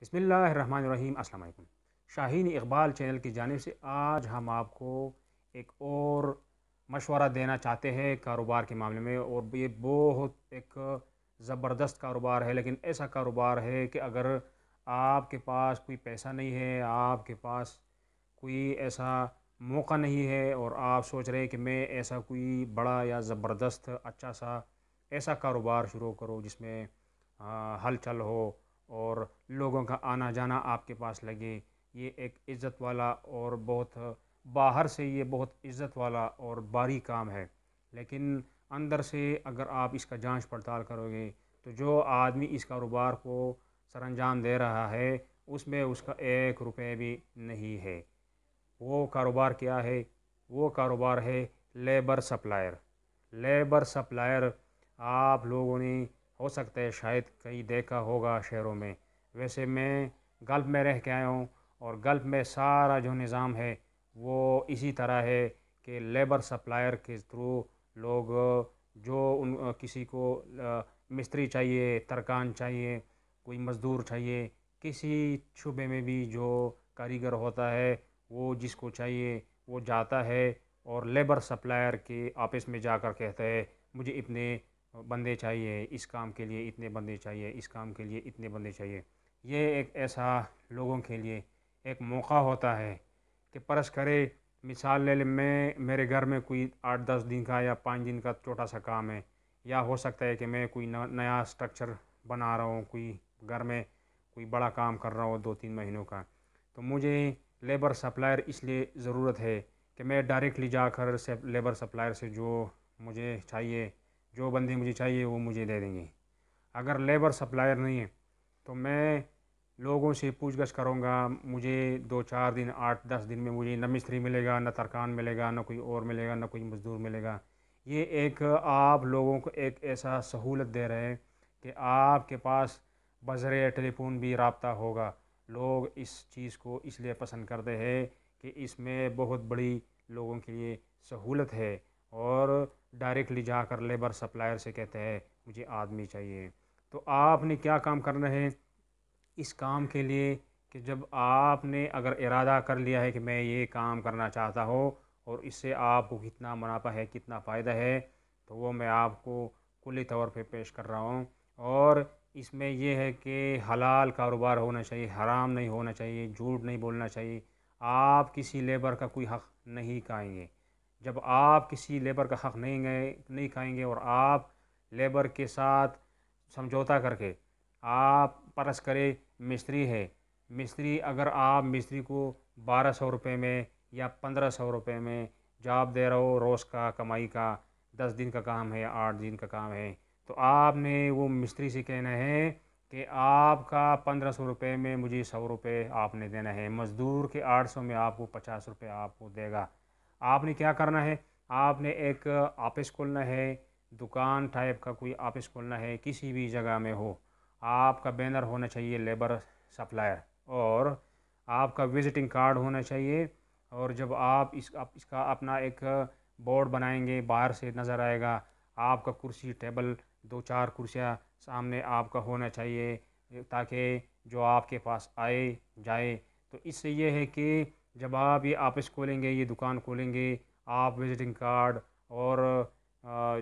بسم اللہ الرحمن الرحیم۔ السلام علیکم۔ شاہین اقبال چینل کی جانب سے آج ہم آپ کو ایک اور مشورہ دینا چاہتے ہیں کاروبار کے معاملے میں، اور یہ بہت ایک زبردست کاروبار ہے، لیکن ایسا کاروبار ہے کہ اگر آپ کے پاس کوئی پیسہ نہیں ہے، آپ کے پاس کوئی ایسا موقع نہیں ہے، اور آپ سوچ رہے ہیں کہ میں ایسا کوئی بڑا یا زبردست اچھا سا ایسا کاروبار شروع کروں جس میں ہلچل ہو اور لوگوں کا آنا جانا آپ کے پاس لگے، یہ ایک عزت والا اور بہت باہر سے یہ بہت عزت والا اور بھاری کام ہے، لیکن اندر سے اگر آپ اس کا جانچ پڑتال کرو گے تو جو آدمی اس کاروبار کو سر انجام دے رہا ہے اس میں اس کا 1 روپے بھی نہیں ہے۔ وہ کاروبار کیا ہے؟ وہ کاروبار ہے لیبر سپلائر۔ لیبر سپلائر آپ لوگوں نے ہو سکتا ہے شاید کہیں دیکھا ہوگا شہروں میں، ویسے میں گلف میں رہ کے آیا ہوں، اور گلف میں سارا جو نظام ہے وہ اسی طرح ہے کہ لیبر سپلائر کے تھرو لوگ جو کسی کو مستری چاہیے، ترکان چاہیے، کوئی مزدور چاہیے، کسی شعبے میں بھی جو کاریگر ہوتا ہے وہ جس کو چاہیے وہ جاتا ہے اور لیبر سپلائر کے آفس میں جا کر کہتا ہے مجھے اتنے بندے چاہیے، اس کام کے لیے اتنے بندے چاہیے، اس کام کے لیے اتنے بندے چاہیے۔ یہ ایک ایسا لوگوں کے لیے ایک موقع ہوتا ہے کہ فرض کرے، مثال لے لیں، میرے گھر میں کوئی 8-10 دن کا یا 5 دن کا چھوٹا سا کام ہے، یا ہو سکتا ہے کہ میں کوئی نیا سٹرکچر بنا رہا ہوں، کوئی گھر میں کوئی بڑا کام کر رہا ہوں 2-3 مہینوں کا، تو مجھے لیبر سپلائر اس لیے ضرورت ہے کہ میں ڈائریکٹلی جا کر لیبر سپلائر سے جو مجھے چاہیے، جو بندے مجھے چاہیے وہ مجھے دے دیں گے۔ اگر لیبر سپلائر نہیں ہے تو میں لوگوں سے پوچھ گچھ کروں گا، مجھے 2-4 دن 8-10 دن میں مجھے نہ مستری ملے گا، نہ ترکان ملے گا، نہ کوئی اور ملے گا، نہ کوئی مزدور ملے گا۔ یہ ایک آپ لوگوں کو ایک ایسا سہولت دے رہے ہیں کہ آپ کے پاس بذریعہ ٹیلی فون بھی رابطہ ہوگا۔ لوگ اس چیز کو اس لیے پسند کرتے ہیں کہ اس میں بہت بڑی لوگوں کے لیے سہولت ہے، اور ڈائریکٹلی جا کر لیبر سپلائر سے کہتے ہیں مجھے آدمی چاہیے۔ تو آپ نے کیا کام کرنا ہے اس کام کے لیے کہ جب آپ نے اگر ارادہ کر لیا ہے کہ میں یہ کام کرنا چاہتا ہوں اور اس سے آپ کو کتنا منافع ہے، کتنا فائدہ ہے، تو وہ میں آپ کو کلی طور پہ پیش کر رہا ہوں۔ اور اس میں یہ ہے کہ حلال کاروبار ہونا چاہیے، حرام نہیں ہونا چاہیے، جھوٹ نہیں بولنا چاہیے۔ آپ کسی لیبر کا کوئی حق نہیں کھائیں گے۔ جب آپ کسی لیبر کا حق نہیں کھائیں گے اور آپ لیبر کے ساتھ سمجھوتا کر کے، آپ فرض کرے مستری ہے، مستری اگر آپ مستری کو 1200 روپے میں یا 1500 روپے میں جاب دے رہا ہو، روز کا کمائی کا، 10 دن کا کام ہے، 8 دن کا کام ہے، تو آپ نے وہ مستری سے کہنا ہے کہ آپ کا 1500 روپے میں مجھے 100 روپے آپ نے دینا ہے، مزدور کے 800 میں آپ کو 50 روپے آپ کو دے گا۔ آپ نے کیا کرنا ہے؟ آپ نے ایک آفس کھولنا ہے، دکان ٹائپ کا کوئی آفس کھولنا ہے، کسی بھی جگہ میں ہو، آپ کا بینر ہونا چاہیے لیبر سپلائر، اور آپ کا وزٹنگ کارڈ ہونا چاہیے، اور جب آپ اس کا اپنا ایک بورڈ بنائیں گے، باہر سے نظر آئے گا، آپ کا کرسی ٹیبل 2-4 کرسیاں سامنے آپ کا ہونا چاہیے، تاکہ جو آپ کے پاس آئے جائے، تو اس سے یہ ہے کہ جب آپ یہ آفس کھولیں گے، یہ دکان کھولیں گے، آپ وزٹنگ کارڈ اور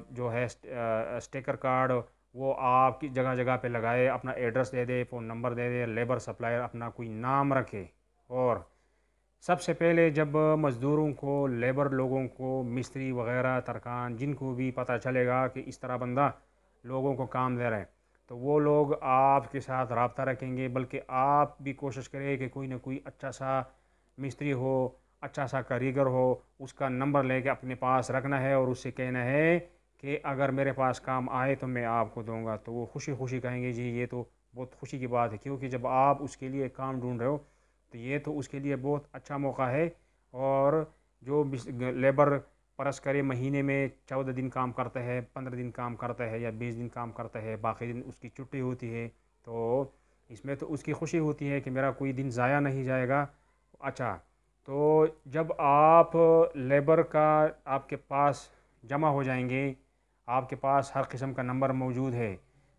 جو ہے اسٹیکر کارڈ وہ آپ کی جگہ جگہ پہ لگائے، اپنا ایڈریس دے دے، فون نمبر دے دے، لیبر سپلائر اپنا کوئی نام رکھے، اور سب سے پہلے جب مزدوروں کو، لیبر لوگوں کو، مستری وغیرہ ترکان جن کو بھی پتہ چلے گا کہ اس طرح بندہ لوگوں کو کام دے رہے ہیں، تو وہ لوگ آپ کے ساتھ رابطہ رکھیں گے، بلکہ آپ بھی کوشش کریں کہ کوئی نہ کوئی اچھا سا مستری ہو، اچھا سا کاریگر ہو، اس کا نمبر لے کے اپنے پاس رکھنا ہے، اور اس سے کہنا ہے کہ اگر میرے پاس کام آئے تو میں آپ کو دوں گا، تو وہ خوشی خوشی کہیں گے جی یہ تو بہت خوشی کی بات ہے، کیونکہ جب آپ اس کے لیے کام ڈھونڈ رہے ہو تو یہ تو اس کے لیے بہت اچھا موقع ہے۔ اور جو لیبر پرس کرے مہینے میں 14 دن کام کرتا ہے، 15 دن کام کرتا ہے، یا 20 دن کام کرتا ہے، باقی دن اس کی چھٹی ہوتی ہے، تو اس میں تو اس کی خوشی ہوتی ہے کہ میرا کوئی دن ضائع نہیں جائے گا۔ اچھا، تو جب آپ لیبر کا آپ کے پاس جمع ہو جائیں گے، آپ کے پاس ہر قسم کا نمبر موجود ہے،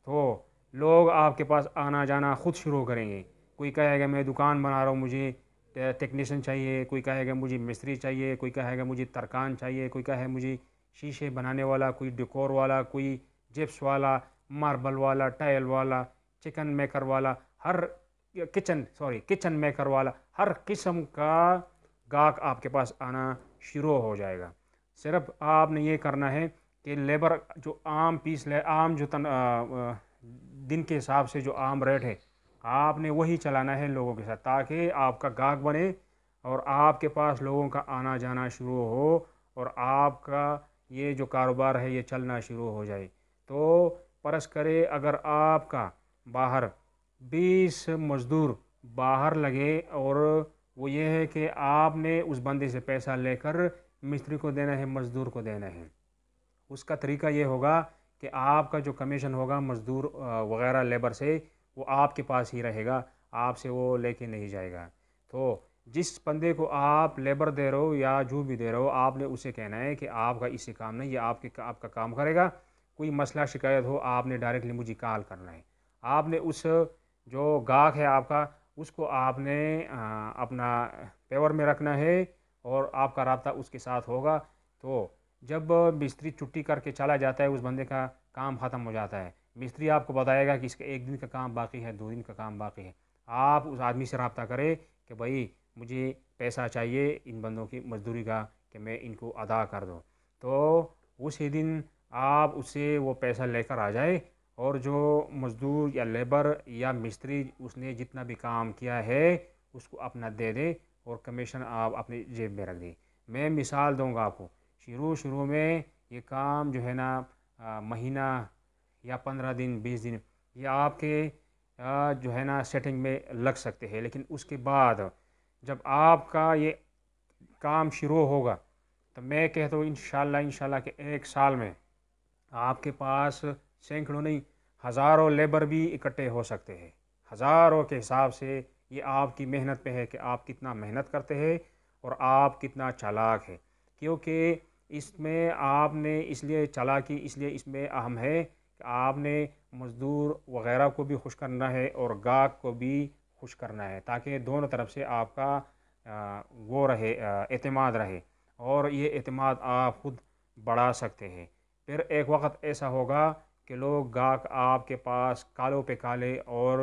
تو لوگ آپ کے پاس آنا جانا خود شروع کریں گے، کوئی کہے گا میں دکان بنا رہا ہوں مجھے ٹیکنیشین چاہیے، کوئی کہے گا مجھے مستری چاہیے، کوئی کہے گا مجھے ترکان چاہیے، کوئی کہے مجھے شیشے بنانے والا، کوئی ڈیکور والا، کوئی جپس والا، ماربل والا، ٹائل والا، چکن میکر والا، کچن میکر والا، ہر قسم کا گاہک آپ کے پاس آنا شروع ہو جائے گا۔ صرف آپ نے یہ کرنا ہے کہ لیبر جو عام عام جو دن کے حساب سے جو عام ریٹ ہے آپ نے وہی چلانا ہے لوگوں کے ساتھ، تاکہ آپ کا گاہک بنے اور آپ کے پاس لوگوں کا آنا جانا شروع ہو اور آپ کا یہ جو کاروبار ہے یہ چلنا شروع ہو جائے۔ تو فرض کرے اگر آپ کا باہر 20 مزدور باہر لگے اور وہ یہ ہے کہ آپ نے اس بندے سے پیسہ لے کر مستری کو دینا ہے، مزدور کو دینا ہے، اس کا طریقہ یہ ہوگا کہ آپ کا جو کمیشن ہوگا مزدور وغیرہ لیبر سے وہ آپ کے پاس ہی رہے گا، آپ سے وہ لے کے نہیں جائے گا۔ تو جس بندے کو آپ لیبر دے رہے ہو یا جو بھی دے رہے ہو آپ نے اسے کہنا ہے کہ آپ کا اس سے کام نہیں، یہ آپ کا کام کرے گا، کوئی مسئلہ شکایت ہو آپ نے ڈائریکٹلی مجھے کال کرنا ہے۔ آپ نے اس جو گاہک ہے آپ کا اس کو آپ نے اپنا پیور میں رکھنا ہے اور آپ کا رابطہ اس کے ساتھ ہوگا۔ تو جب مستری چھٹی کر کے چلا جاتا ہے اس بندے کا کام ختم ہو جاتا ہے، مستری آپ کو بتائے گا کہ اس کا 1 دن کا کام باقی ہے، 2 دن کا کام باقی ہے، آپ اس آدمی سے رابطہ کریں کہ بھائی مجھے پیسہ چاہیے ان بندوں کی مزدوری کا کہ میں ان کو ادا کر دوں، تو اسی دن آپ اس سے وہ پیسہ لے کر آ جائے اور جو مزدور یا لیبر یا مستری اس نے جتنا بھی کام کیا ہے اس کو اپنا دے دے اور کمیشن آپ اپنی جیب میں رکھ دیں۔ میں مثال دوں گا آپ کو، شروع میں یہ کام جو ہے نا مہینہ یا 15 دن 20 دن یہ آپ کے جو ہے نا سیٹنگ میں لگ سکتے ہیں، لیکن اس کے بعد جب آپ کا یہ کام شروع ہوگا تو میں کہتا ہوں انشاءاللہ کہ 1 سال میں آپ کے پاس سینکڑوں نہیں ہزاروں لیبر بھی اکٹھے ہو سکتے ہیں۔ ہزاروں کے حساب سے یہ آپ کی محنت پہ ہے کہ آپ کتنا محنت کرتے ہیں اور آپ کتنا چالاک ہے، کیونکہ اس میں آپ نے اس لیے چالاکی اس لیے اس میں اہم ہے کہ آپ نے مزدور وغیرہ کو بھی خوش کرنا ہے اور گاہک کو بھی خوش کرنا ہے، تاکہ دونوں طرف سے آپ کا وہ رہے اعتماد رہے اور یہ اعتماد آپ خود بڑھا سکتے ہیں۔ پھر ایک وقت ایسا ہوگا کہ لوگ گاہک آپ کے پاس کالوں پہ کالے اور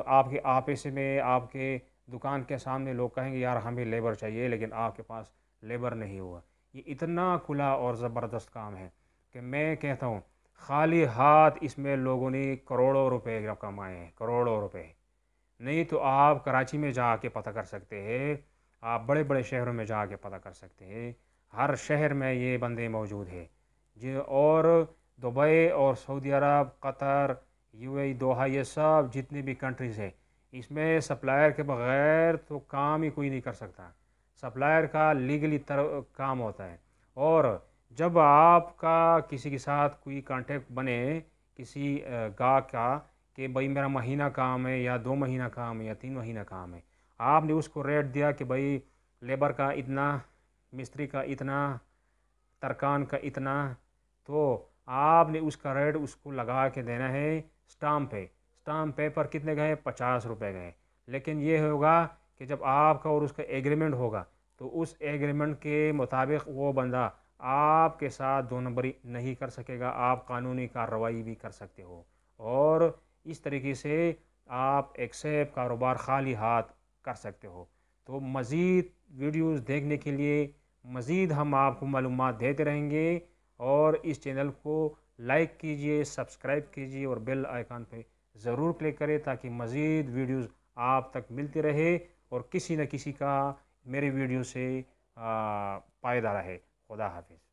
آپ کے آپس میں آپ کے دکان کے سامنے لوگ کہیں گے یار ہمیں لیبر چاہیے لیکن آپ کے پاس لیبر نہیں ہوا۔ یہ اتنا کھلا اور زبردست کام ہے کہ میں کہتا ہوں خالی ہاتھ اس میں لوگوں نے کروڑوں روپے کمائے ہیں، کروڑوں روپے۔ نہیں تو آپ کراچی میں جا کے پتہ کر سکتے ہیں، آپ بڑے بڑے شہروں میں جا کے پتہ کر سکتے ہیں، ہر شہر میں یہ بندے موجود ہیں اور دبئی اور سعودی عرب، قطر، UAE، دوحہ، یہ سب جتنی بھی کنٹریز ہیں اس میں سپلائر کے بغیر تو کام ہی کوئی نہیں کر سکتا، سپلائر کا لیگلی کام ہوتا ہے۔ اور جب آپ کا کسی کے ساتھ کوئی کانٹیکٹ بنے کسی گاہک کا کہ بھائی میرا مہینہ کام ہے یا 2 مہینہ کام ہے یا 3 مہینہ کام ہے، آپ نے اس کو ریٹ دیا کہ بھائی لیبر کا اتنا، مستری کا اتنا، ترکان کا اتنا، تو آپ نے اس کا ریٹ اس کو لگا کے دینا ہے سٹامپ پہ۔ سٹامپ پیپر کتنے گئے؟ 50 روپے گئے۔ لیکن یہ ہوگا کہ جب آپ کا اور اس کا ایگریمنٹ ہوگا تو اس ایگریمنٹ کے مطابق وہ بندہ آپ کے ساتھ 2 نمبری نہیں کر سکے گا، آپ قانونی کارروائی بھی کر سکتے ہو اور اس طریقے سے آپ ایک سیف کاروبار خالی ہاتھ کر سکتے ہو۔ تو مزید ویڈیوز دیکھنے کے لیے مزید ہم آپ کو معلومات دیتے رہیں گے اور اس چینل کو لائک کیجئے، سبسکرائب کیجئے اور بیل آئیکن پہ ضرور کلک کریں تاکہ مزید ویڈیوز آپ تک ملتی رہے اور کسی نہ کسی کا میرے ویڈیو سے فائدہ رہے۔ خدا حافظ۔